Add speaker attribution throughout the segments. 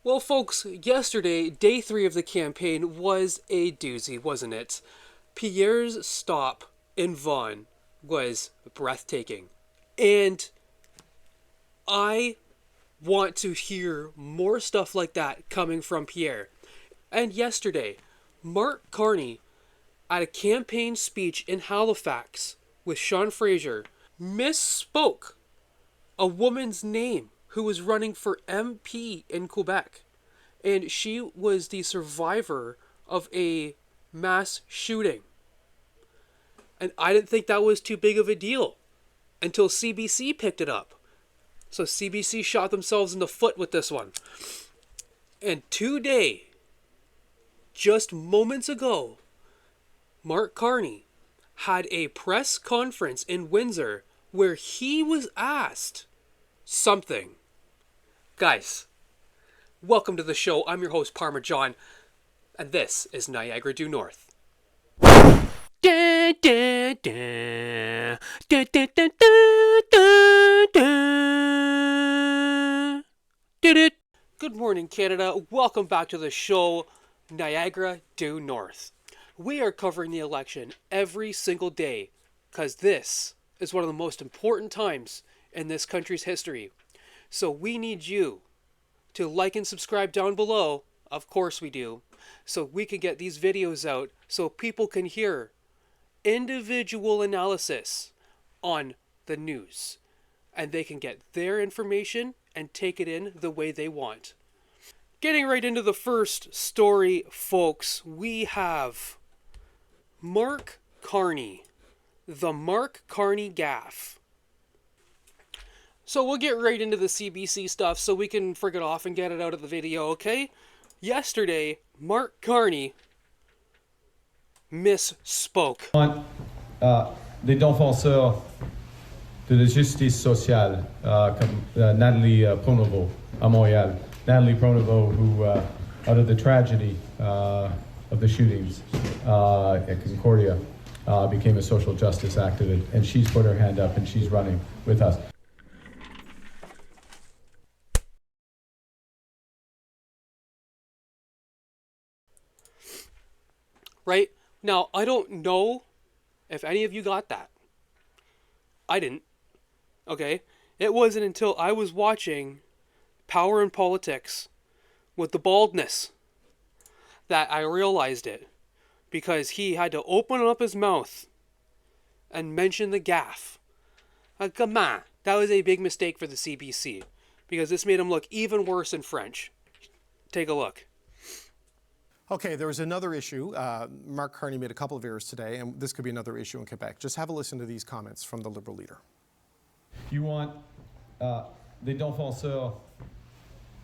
Speaker 1: Well, folks, yesterday, day 3 of the campaign was a doozy, wasn't it? Pierre's stop in Vaughan was breathtaking. And I want to hear more stuff like that coming from Pierre. And yesterday, MArk Carney, at a campaign speech in Halifax with Sean Fraser, misspoke a woman's name who was running for MP in Quebec. And she was the survivor of a mass shooting. And I didn't think that was too big of a deal until CBC picked it up. So CBC shot themselves in the foot with this one. And today, just moments ago, MArk Carney had a press conference in Windsor where he was asked something. Guys, welcome to the show. I'm your host, Parmesan, and this is Niagara Due North. Good morning, Canada. Welcome back to the show, Niagara Due North. We are covering the election every single day because this is one of the most important times in this country's history. So we need you to like and subscribe down below. Of course we do. So we can get these videos out so people can hear individual analysis on the news. And they can get their information and take it in the way they want. Getting right into the first story, folks, we have MArk Carney, the MArk Carney Gaffes. So we'll get right into the CBC stuff so we can frig it off and get it out of the video, okay? Yesterday, MArk Carney misspoke.
Speaker 2: Des défenseurs de la justice sociale, comme Natalie Pronovo à Montréal. Natalie Pronovo, who, out of the tragedy of the shootings at Concordia, became a social justice activist, and she's put her hand up and she's running with us.
Speaker 1: Right? Now, I don't know if any of you got that. I didn't. Okay? It wasn't until I was watching Power and Politics with the baldness that I realized it. Because he had to open up his mouth and mention the gaffe. Come on. That was a big mistake for the CBC. Because this made him look even worse in French. Take a look.
Speaker 3: Okay, there was another issue. MArk Carney made a couple of errors today, and this could be another issue in Quebec. Just have a listen to these comments from the Liberal leader.
Speaker 2: You want des défenseurs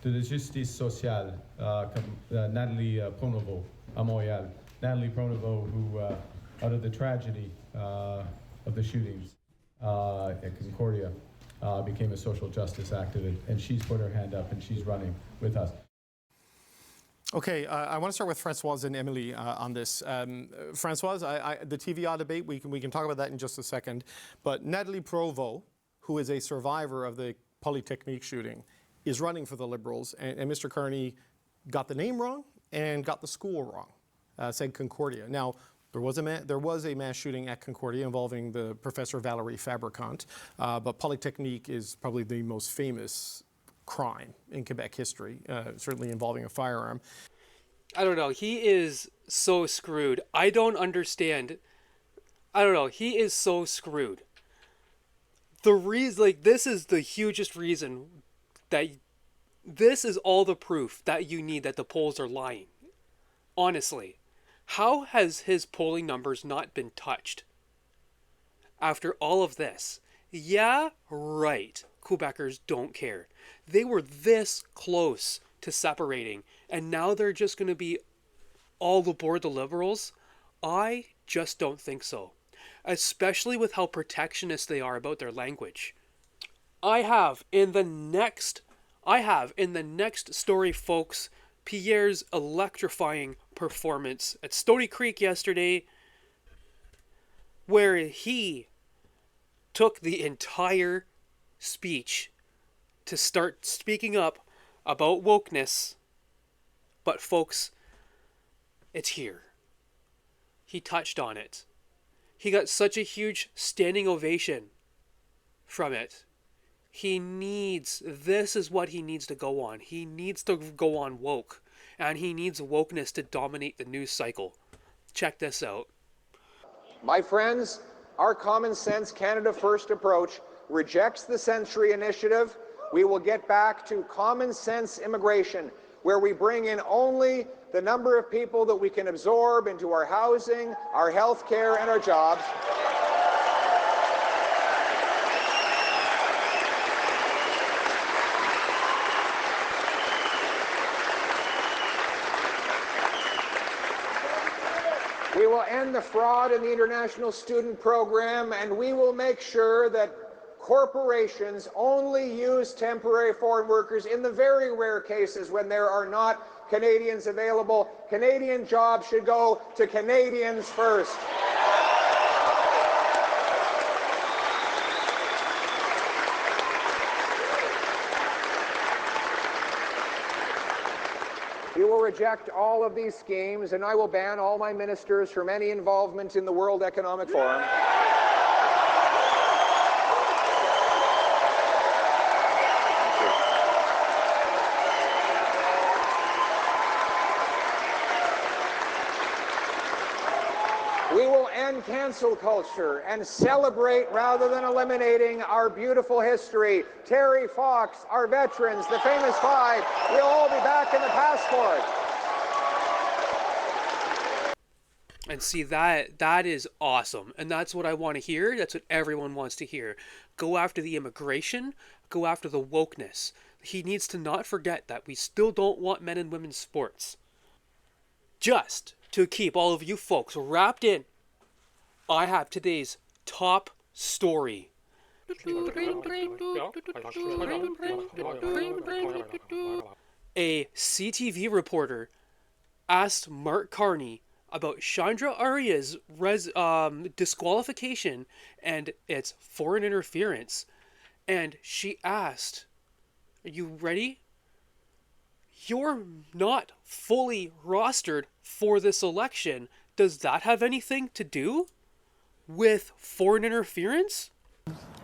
Speaker 2: de la justice sociale, comme Natalie Pronovo à Montréal. Natalie Pronovo, who, out of the tragedy of the shootings at Concordia, became a social justice activist, and she's put her hand up and she's running with us.
Speaker 3: Okay, I want to start with Françoise and Emily on this. Françoise, the TVA debate, we can talk about that in just a second. But Natalie Pronovo, who is a survivor of the Polytechnique shooting, is running for the Liberals, and Mr. Carney got the name wrong and got the school wrong, said Concordia. Now, there was a mass shooting at Concordia involving the Professor Valérie Fabricant, but Polytechnique is probably the most famous crime in Quebec history, certainly involving a firearm.
Speaker 1: I don't know. He is so screwed. I don't understand. I don't know. He is so screwed. The reason, this is the hugest reason that this is all the proof that you need that the polls are lying. Honestly, how has his polling numbers not been touched after all of this? Yeah, right. Quebecers don't care. They were this close to separating, and now they're just going to be all aboard the Liberals? I just don't think so. Especially with how protectionist they are about their language. I have in the next story, folks, Pierre's electrifying performance at Stony Creek yesterday, where he took the entire speech to start speaking up about wokeness But folks, it's here. He touched on it. He got such a huge standing ovation from it. This is what he needs to go on. He needs to go on woke. And he needs wokeness to dominate the news cycle. Check this out.
Speaker 4: My friends, our common sense Canada First approach rejects the Century Initiative. We will get back to common sense immigration, where we bring in only the number of people that we can absorb into our housing, our health care, and our jobs. We will end the fraud in the international student program, and we will make sure that corporations only use temporary foreign workers in the very rare cases when there are not Canadians available. Canadian jobs should go to Canadians first. We will reject all of these schemes, and I will ban all my ministers from any involvement in the World Economic Forum. We will end cancel culture and celebrate rather than eliminating our beautiful history. Terry Fox, our veterans, the famous five, will all be back in the passport.
Speaker 1: And see, that is awesome. And that's what I want to hear. That's what everyone wants to hear. Go after the immigration. Go after the wokeness. He needs to not forget that we still don't want men and women's sports. Just to keep all of you folks wrapped in, I have today's top story. A CTV reporter asked MArk Carney about Chandra Arya's disqualification and its foreign interference. And she asked, are you ready? You're not fully rostered for this election. Does that have anything to do with foreign interference?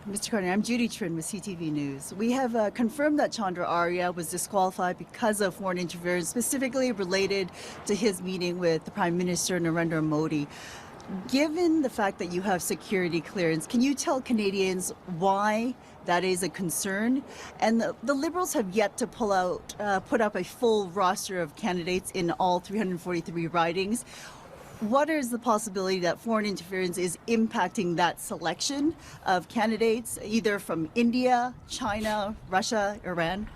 Speaker 5: Mr. Carney, I'm Judy Trin with CTV News. We have confirmed that Chandra Arya was disqualified because of foreign interference, specifically related to his meeting with the Prime Minister Narendra Modi. Given the fact that you have security clearance, can you tell Canadians why that is a concern? And the Liberals have yet to put up a full roster of candidates in all 343 ridings. What is the possibility that foreign interference is impacting that selection of candidates, either from India, China, Russia, Iran?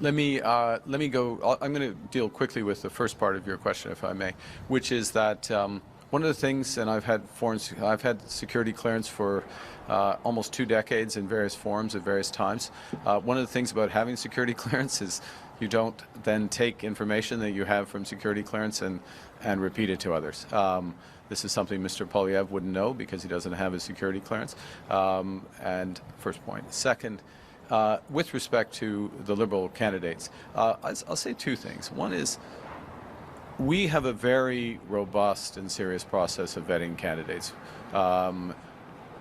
Speaker 6: Let me go. I'm going to deal quickly with the first part of your question, if I may, which is that one of the things, and I've had security clearance for almost 2 decades in various forms at various times. One of the things about having security clearance is you don't then take information that you have from security clearance and repeat it to others. This is something Mr. Poilievre wouldn't know because he doesn't have a security clearance. And first point. Second, with respect to the Liberal candidates, I'll say 2 things. One is we have a very robust and serious process of vetting candidates.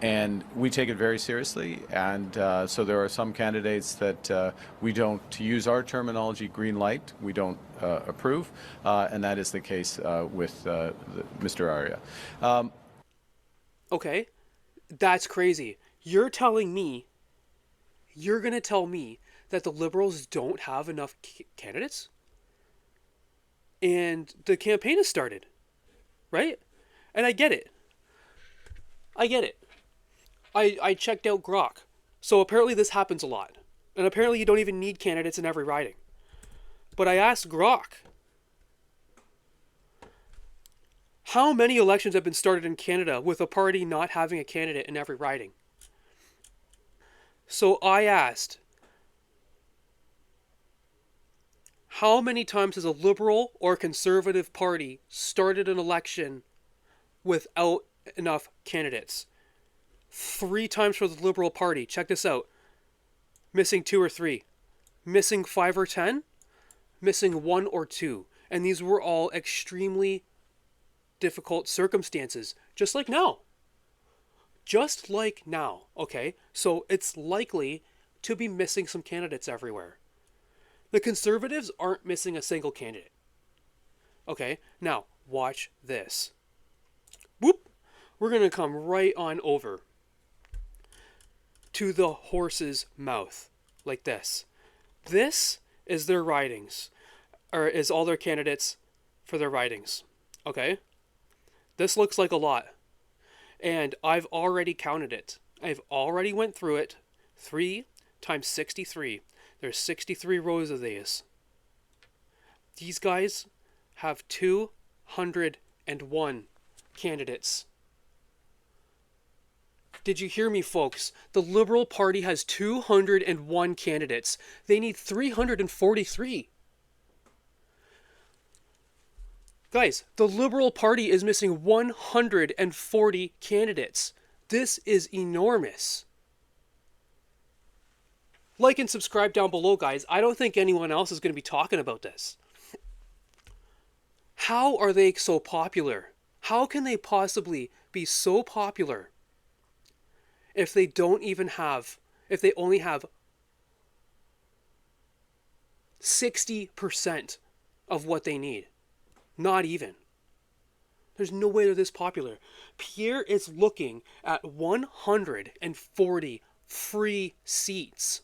Speaker 6: And we take it very seriously, and so there are some candidates that we don't, to use our terminology, green light, we don't approve, and that is the case with Mr. Arya.
Speaker 1: Okay, that's crazy. You're going to tell me that the Liberals don't have enough candidates? And the campaign has started, right? And I get it. I checked out Grok. So apparently this happens a lot. And apparently you don't even need candidates in every riding. But I asked Grok, how many elections have been started in Canada with a party not having a candidate in every riding? So I asked, how many times has a Liberal or Conservative party started an election without enough candidates? 3 times for the Liberal Party. Check this out. Missing 2 or 3. Missing 5 or 10. Missing 1 or 2. And these were all extremely difficult circumstances, just like now. Just like now, okay? So it's likely to be missing some candidates everywhere. The Conservatives aren't missing a single candidate. Okay, now watch this. Whoop! We're going to come right on over to the horse's mouth, like this. This is their ridings, or is all their candidates for their ridings. Okay? This looks like a lot. And I've already counted it. I've already went through it. 3 times 63. There's 63 rows of these. These guys have 201 candidates. Did you hear me, folks? The Liberal Party has 201 candidates. They need 343. Guys, the Liberal Party is missing 140 candidates. This is enormous. Like and subscribe down below, guys. I don't think anyone else is going to be talking about this. How are they so popular? How can they possibly be so popular if they only have 60% of what they need? Not even. There's no way they're this popular. Pierre is looking at 140 free seats.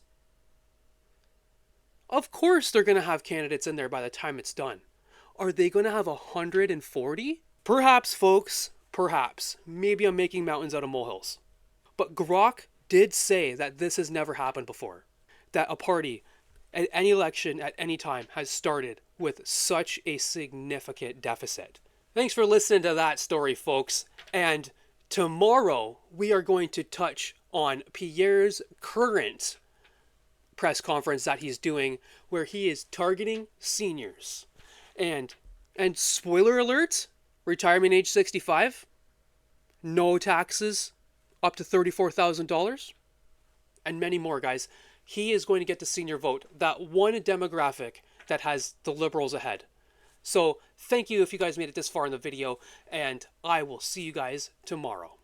Speaker 1: Of course they're going to have candidates in there by the time it's done. Are they going to have 140? Perhaps, folks. Perhaps. Maybe I'm making mountains out of molehills. But Grok did say that this has never happened before. That a party at any election at any time has started with such a significant deficit. Thanks for listening to that story, folks. And tomorrow we are going to touch on Pierre's current press conference that he's doing, where he is targeting seniors. And spoiler alert, retirement age 65, no taxes up to $34,000, and many more, guys. He is going to get the senior vote, that one demographic that has the Liberals ahead. So thank you if you guys made it this far in the video, and I will see you guys tomorrow.